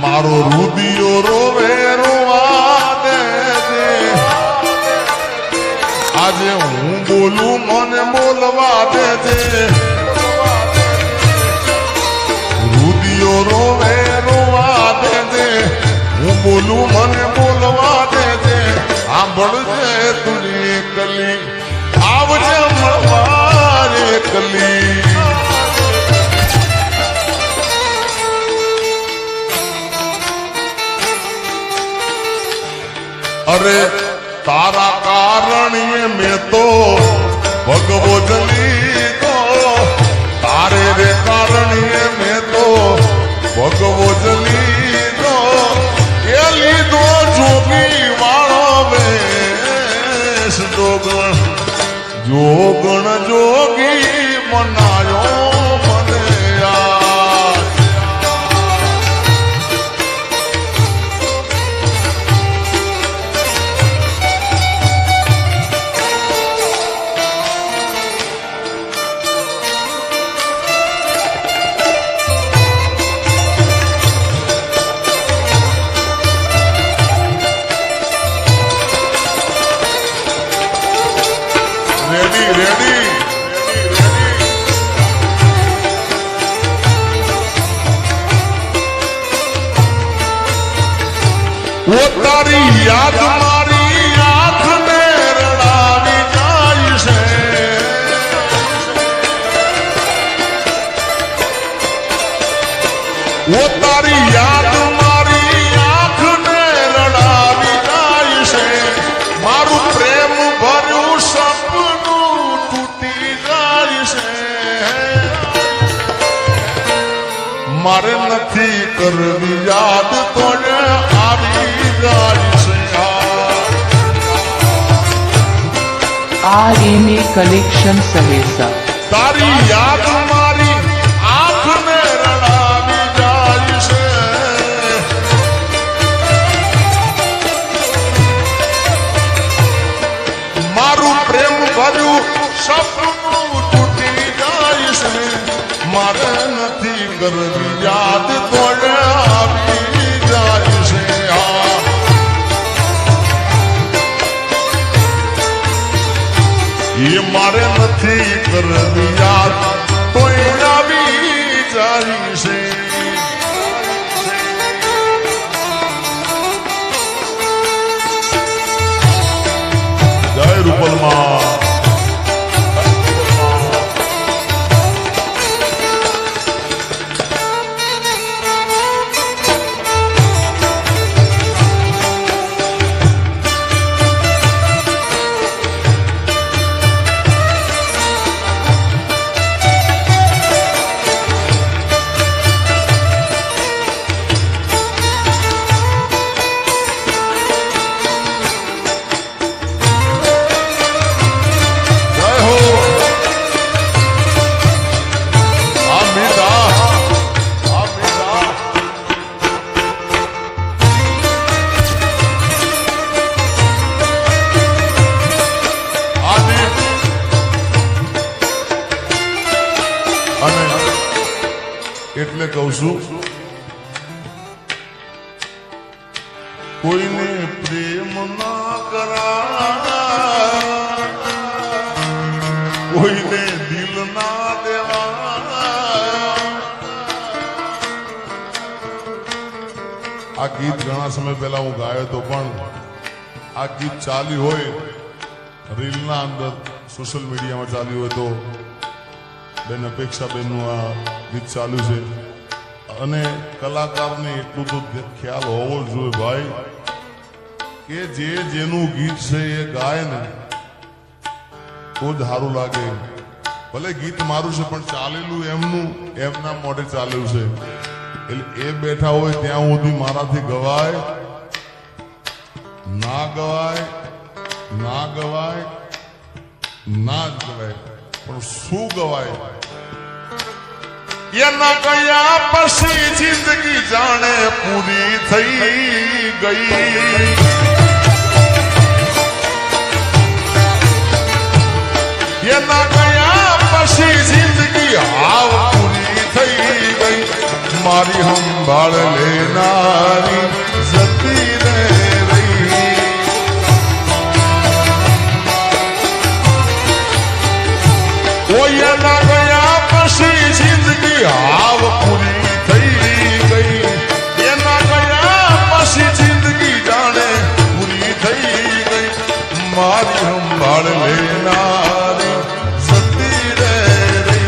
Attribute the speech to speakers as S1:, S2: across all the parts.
S1: મારો રુદિયો રોવે રોવા દે આજે હું બોલું મને બોલવા દે રુદિયો રોવે રોવા દે હું બોલું મને બોલવા દે સાંભળજે તુરી કલી આવજે મળવા કલી અરે તારા કારણીએ મેં તો ભગવો જલી તો તારે રે કારણીએ મેં તો ભગવો જલી તો એ લીધો જોગી વાળો વેશ જોગણ જોગી મનાયો મને યાર वो तारी याद मारी आंख ने रड़ावी जाय से वो तारी याद मारी आंख ने रड़ावी जाय से मारू प्रेम भर्યું સપનું તૂટી જાય છે મારે નથી કરવી યાદ તોને
S2: RMA કલેક્શન સહેસા
S1: તારી યાદ મારી આંખને રડાવી જાય છે મારું પ્રેમ ભર્યું સપનું તૂટી જાય છે મારે નથી કરવી યાદ તોડે આવી જાય છે ये मारे નથી કરવી યાદ તોય આવી જાય છે જય રૂપલમાં એટલે કહું છું કોઈને પ્રેમ ના કરા કોઈને દિલ ના દેવા આ ગીત ઘણા સમય પહેલા હું ગાયો હતો પણ આ ગીત ચાલ્યું હોય રીલના અંદર સોશિયલ મીડિયામાં ચાલ્યું હોય તો બેન અપેક્ષાબેનનું આ ગીત ચાલુ છે અને કલાકારને એટલું તો ખ્યાલ હોવો જોઈએ ભાઈ કે જે જેનું ગીત છે એ ગાય ને તો જ સારું લાગે ભલે ગીત મારું છે પણ ચાલેલું એમનું એમના મોઢે ચાલ્યું છે એટલે એ બેઠા હોય ત્યાં સુધી મારાથી ગવાય ના ગવાય ના ગવાય ના જ ગવાય પણ શું ગવાય એના ગયા પછી જિંદગી જાણે પૂરી થઈ ગઈ એના ગયા પછી જિંદગી હાવ પૂરી થઈ ગઈ મારી સંભાળ લેનારી જતી રે રહી. કોઈ એના ગયા પછી જિંદગી હાવ પૂરી થઈ ગઈ. એના ગયા પછી જિંદગી જાણે પૂરી થઈ ગઈ. મારી સંભાળ લેનારી જતી રે રહી.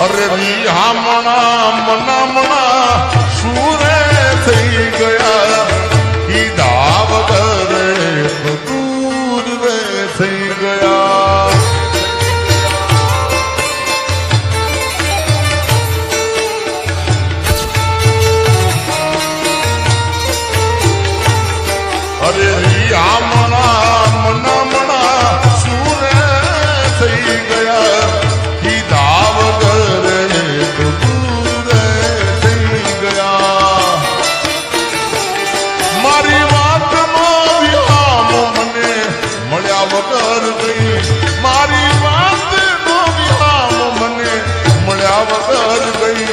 S1: અરે રિહામણા મનામણા સુરે થઈ ગયા. કીધા વગર દૂર રે થઈ ગયા. અરે રિહામણા મનામણા સુરે થઈ ગયા. કીધા વગર દૂર થઈ ગયા. મારી વાતનો વિરામ મને મળ્યા વગર ગઈ. મારી વાતનો વિરામ મને મળ્યા વગર ગઈ.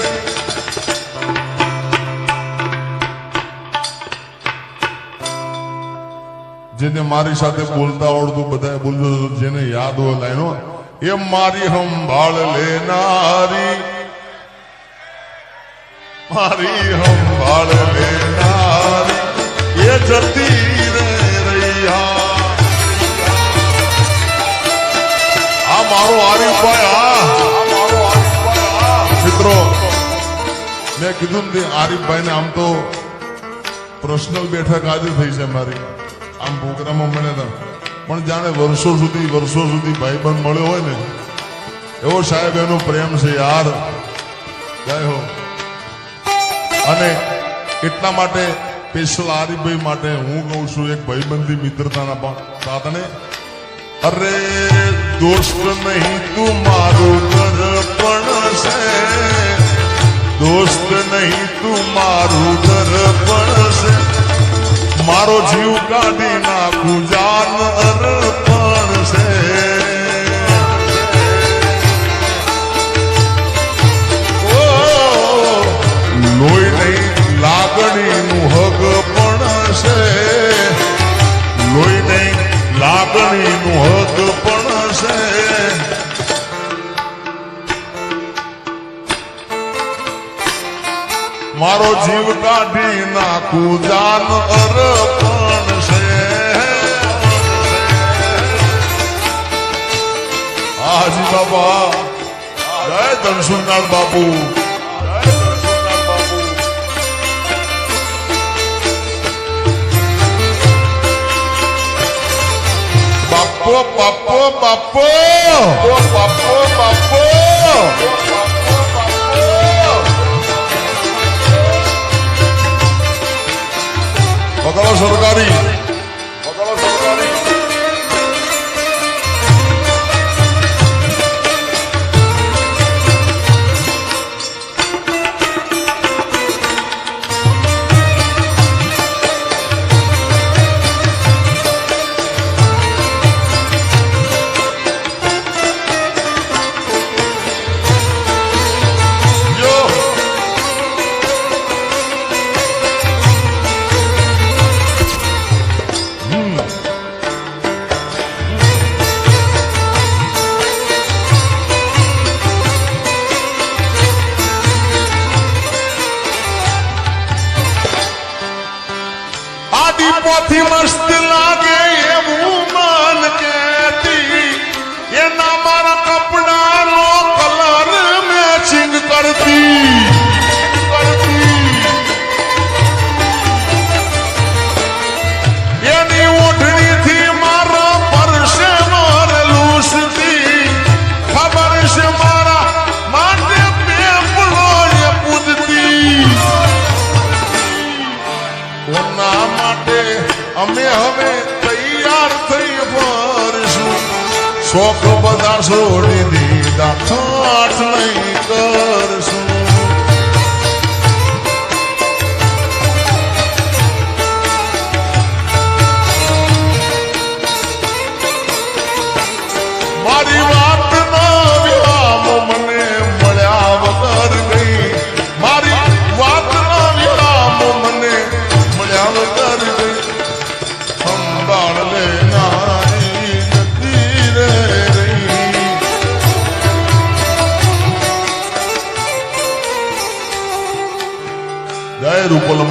S1: જેને મારી સાથે બોલતા આવડતું બધા બોલજો. જેને યાદ હોય લાઈનો એ મારી સંભાળ લેનારી. મારી સંભાળ લેનારી એ જતી રે રહ્યા. આ મારો આરીફભાઈ. મિત્રો મેં કીધું ને આરીફભાઈ ને આમ તો પર્સનલ બેઠક આજે થઈ છે મારી. આમ પ્રોગ્રામમાં મળ્યા હતા પણ જાણે વર્ષો સુધી ભાઈબંધ મળ્યો હોય ને એવો સાહેબ એનો પ્રેમ છે યાર. જય હો. અને એટલા માટે સ્પેશિયલ આરીફભાઈ માટે હું કહું છું એક ભાઈબંધી મિત્રતાના સાધને. અરે દોસ્ત નહીં તું મારું દર્પણ છે. દોસ્ત નહીં તું મારું દર્પણ છે. મારો જીવ કાઢી નાખું જાન અર્પણ છે. ઓ લોહી નહીં લાગણીનું હક પણ છે. લોહી નહીં લાગણીનું હક પણ છે. મારો જીવ કાઢી નાખું જાન અર્પણ છે. હાજી બાબા જય ધનસુરનાથ બાપુ. બાપો બાપો બાપો બાપો બાપો. પકડો સરકારી. પોથી મસ્ત લાગે એવું મન કેતી. એના મારા કપડાનો કલર મેચિંગ કરતી. એની ઓઢણીથી મારા પરસે મારેલું સતી. ખબર છે મારા માટે પેપલો એ પૂજતી. કોના માટે અમે હવે તૈયાર થઈ ફરશું. શોખ બધા છોડી દીધા ઠાઠ નહીં કરશું.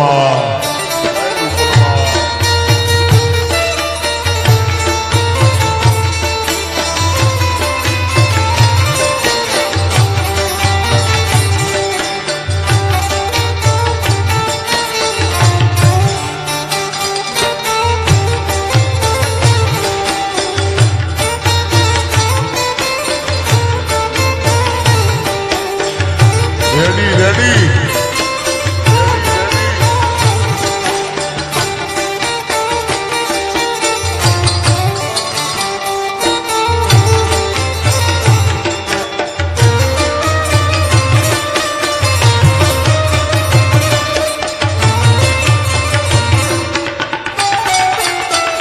S1: રૂપલમાં રેડી રેડી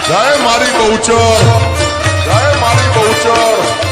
S1: જય મારી બહુચર, જય મારી બહુચર.